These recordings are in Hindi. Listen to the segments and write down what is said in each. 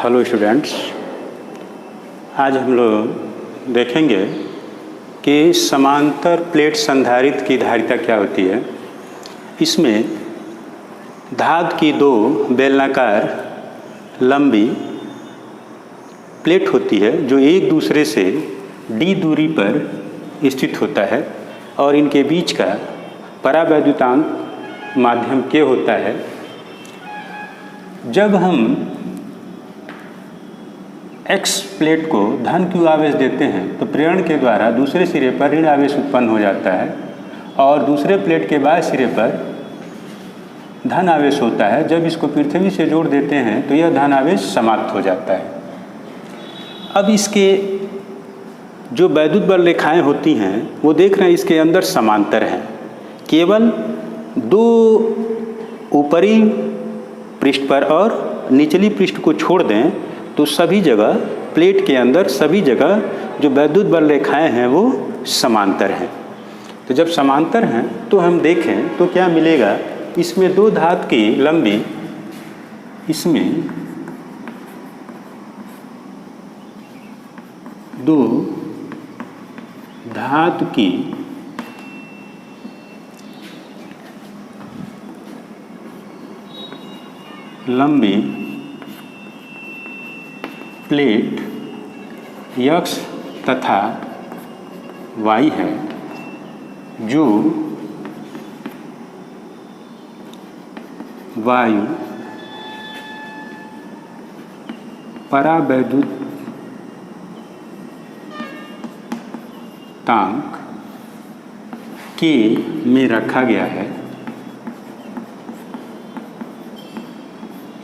हेलो स्टूडेंट्स, आज हम लोग देखेंगे कि समांतर प्लेट संधारित्र की धारिता क्या होती है। इसमें धातु की दो बेलनाकार लंबी प्लेट होती है जो एक दूसरे से d दूरी पर स्थित होता है और इनके बीच का परावैद्युतांक माध्यम K होता है। जब हम X प्लेट को धन Q आवेश देते हैं तो प्रेरण के द्वारा दूसरे सिरे पर ऋण आवेश उत्पन्न हो जाता है और दूसरे प्लेट के बाएं सिरे पर धन आवेश होता है। जब इसको पृथ्वी से जोड़ देते हैं तो यह धन आवेश समाप्त हो जाता है। अब इसके जो वैद्युत बल रेखाएं होती हैं वो देख रहे हैं इसके अंदर समांतर हैं। केवल दो ऊपरी पृष्ठ पर और निचली पृष्ठ को छोड़ दें तो सभी जगह प्लेट के अंदर सभी जगह जो वैद्युत बल रेखाएं हैं वो समांतर हैं। तो जब समांतर हैं तो हम देखें तो क्या मिलेगा। इसमें दो धातु की लंबी इसमें दो धातु की लंबी प्लेट X तथा Y है जो वायु परावैद्युतांक K में रखा गया है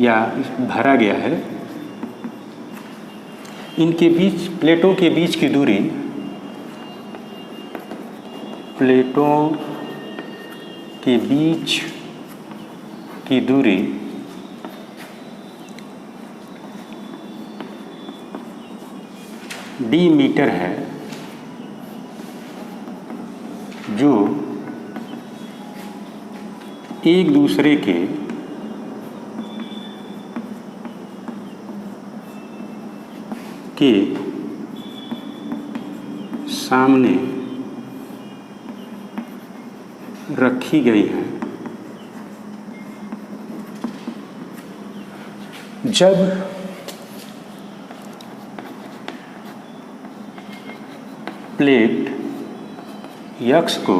या भरा गया है। इनके बीच प्लेटों के बीच की दूरी d मीटर है जो एक दूसरे के सामने रखी गई है। जब प्लेट X को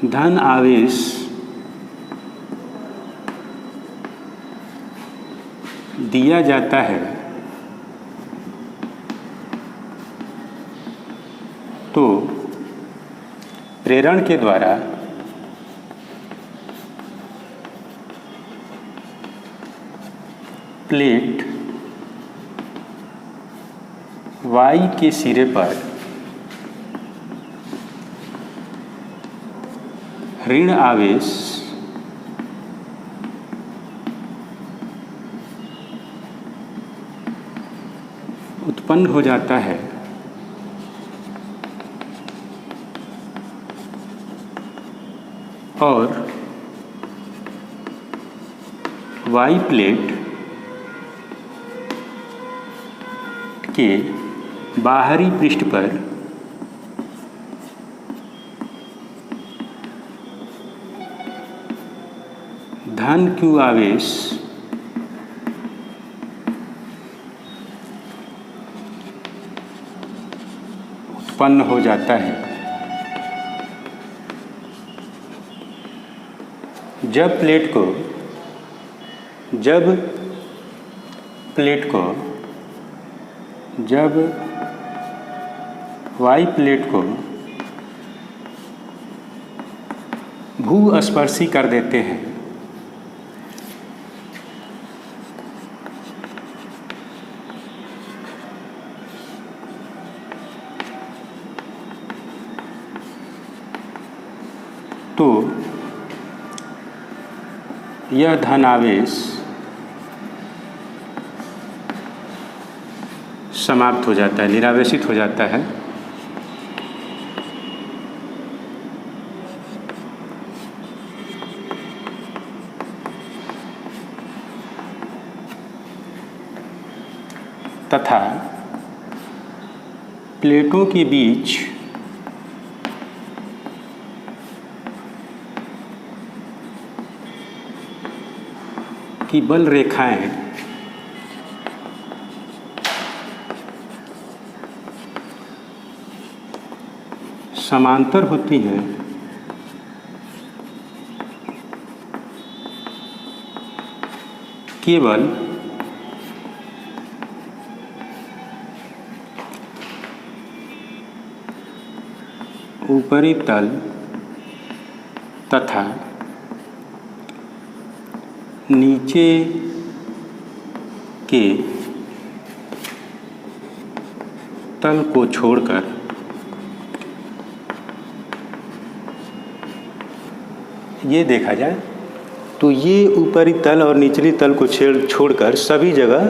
धन आवेश दिया जाता है तो प्रेरण के द्वारा प्लेट Y के सिरे पर ऋण आवेश उत्पन्न हो जाता है और Y प्लेट के बाहरी पृष्ठ पर धन Q आवेश उत्पन्न हो जाता है। जब Y प्लेट को भूस्पर्शी कर देते हैं तो यह धन आवेश समाप्त हो जाता है, निरावेशित हो जाता है। तथा प्लेटों के बीच की बल रेखाएं समांतर होती हैं केवल ऊपरी तल तथा नीचे के तल को छोड़कर ये देखा जाए तो ये ऊपरी तल और निचली तल को छोड़कर सभी जगह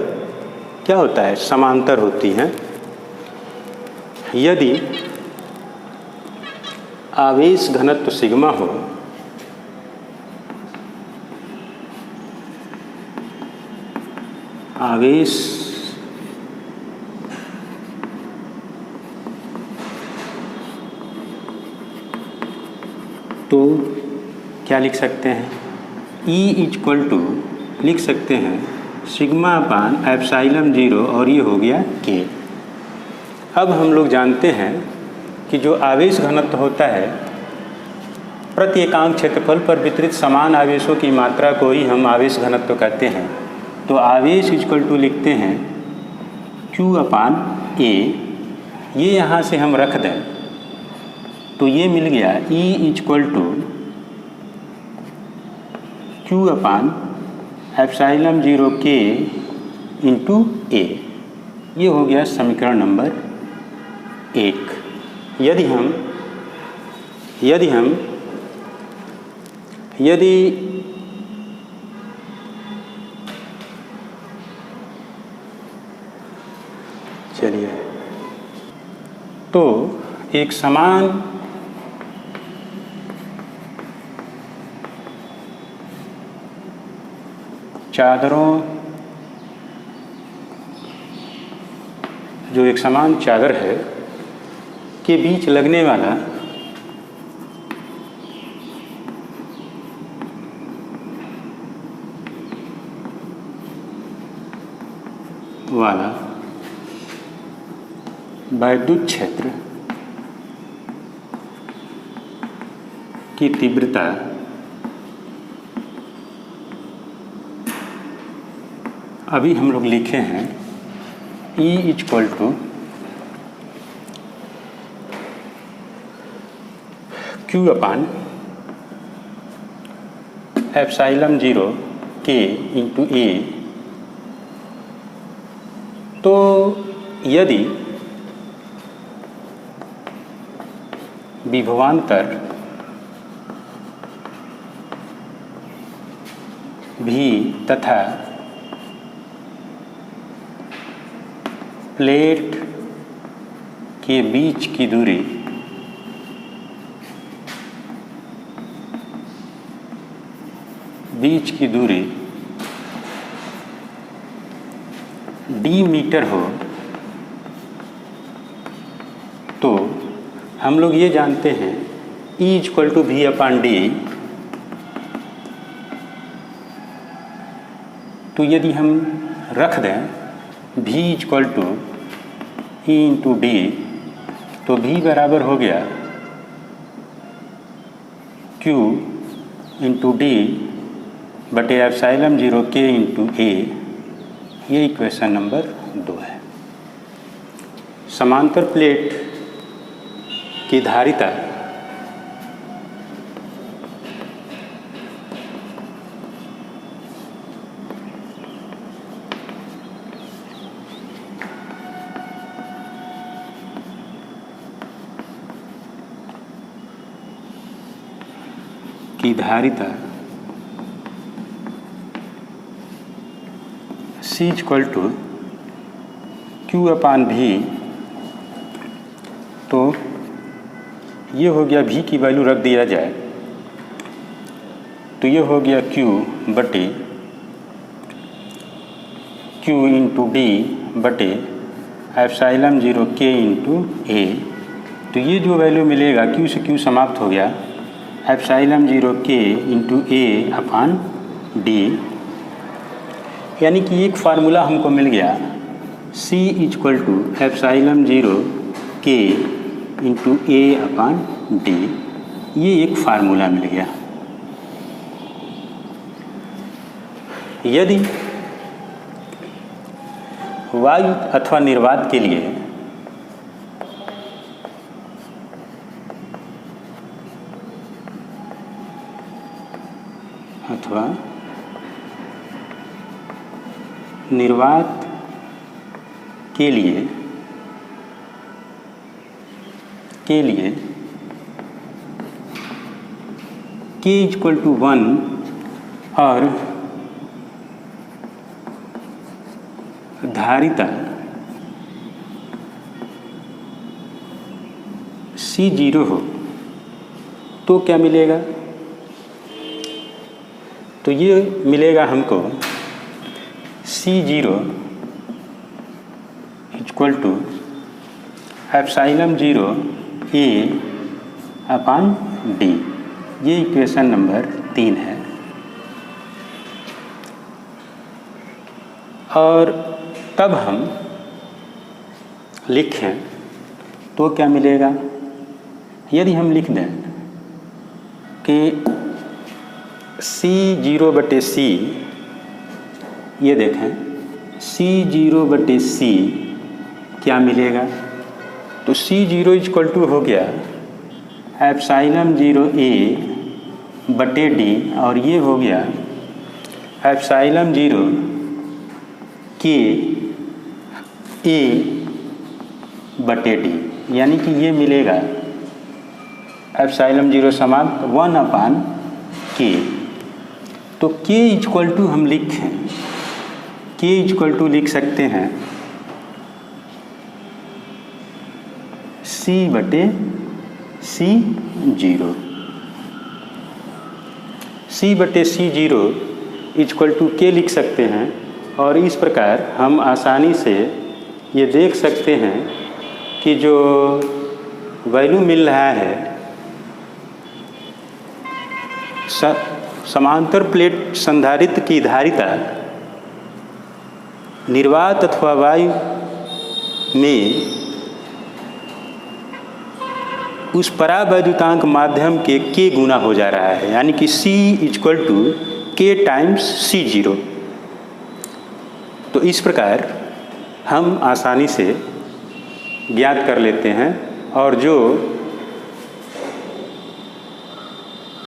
क्या होता है, समांतर होती हैं। यदि आवेश घनत्व सिग्मा हो आवेश तो क्या लिख सकते हैं, E लिख सकते हैं सिग्मा अपान एप्सिलॉन 0 और ये हो गया K। अब हम लोग जानते हैं कि जो आवेश घनत्व होता है प्रति एकांक क्षेत्रफल पर वितरित समान आवेशों की मात्रा को ही हम आवेश घनत्व कहते हैं। तो आवेश लिखते हैं Q अपान A, ये यहाँ से हम रख दें तो ये मिल गया E Q upon epsilon 0 K into A। ये हो गया समीकरण नंबर 1। यदि चलिए तो एक समान चादरों जो एक समान चादर है के बीच लगने वाला वैद्युत क्षेत्र की तीव्रता अभी हम लोग लिखे हैं E Q upon epsilon 0 K into A। तो यदि विभवांतर भी तथा प्लेट के बीच की दूरी d मीटर हो तो हम लोग ये जानते हैं E V अपान D। तो यदि हम रख दें V E इंटू D तो V बराबर हो गया Q इंटू D बटे एप्सिलॉन 0 K इंटू A। ये इक्वेशन नंबर 2 है। समांतर प्लेट की धारिता C Q अपान V। तो ये हो गया V की वैल्यू रख दिया जाए तो ये हो गया Q बटे Q इंटू D बटे एप्सिलॉन 0 के इंटू ए। तो ये जो वैल्यू मिलेगा क्यू से क्यू समाप्त हो गया, एप्सिलॉन 0 के इंटू ए अपान डी। यानी कि एक फार्मूला हमको मिल गया, C इक्वल टू एप्सिलॉन 0 के इंटू ए अपान डी। ये एक फार्मूला मिल गया। यदि वायु अथवा निर्वात के लिए अथवा निर्वात के लिए k इक्वल टू 1 और धारिता C0 हो तो क्या मिलेगा? तो ये मिलेगा हमको C0 equal to epsilon 0 a upon d. ये इक्वेशन नंबर 3 है। और तब हम लिखें तो क्या मिलेगा? यदि हम लिख दें कि C0 बटे C, ये देखें C0 बटे C क्या मिलेगा? तो C0 इक्वल टू हो गया एप्सिलॉन 0 ए बटे डी, और ये हो गया एप्सिलॉन 0 के ए बटे डी। यानी कि ये मिलेगा एप्सिलॉन 0 समाप्त 1 अपान के। तो k इक्वल टू हम लिखें, k इक्वल टू लिख सकते हैं C बटे C0। C बटे C0 इक्वल टू k लिख सकते हैं। और इस प्रकार हम आसानी से ये देख सकते हैं कि जो वैल्यू मिल रहा है समांतर प्लेट संधारित्र की धारिता निर्वात अथवा वायु में उस परावैद्युतांक माध्यम के k गुना हो जा रहा है। यानी कि C equal to k times C0। तो इस प्रकार हम आसानी से ज्ञात कर लेते हैं। और जो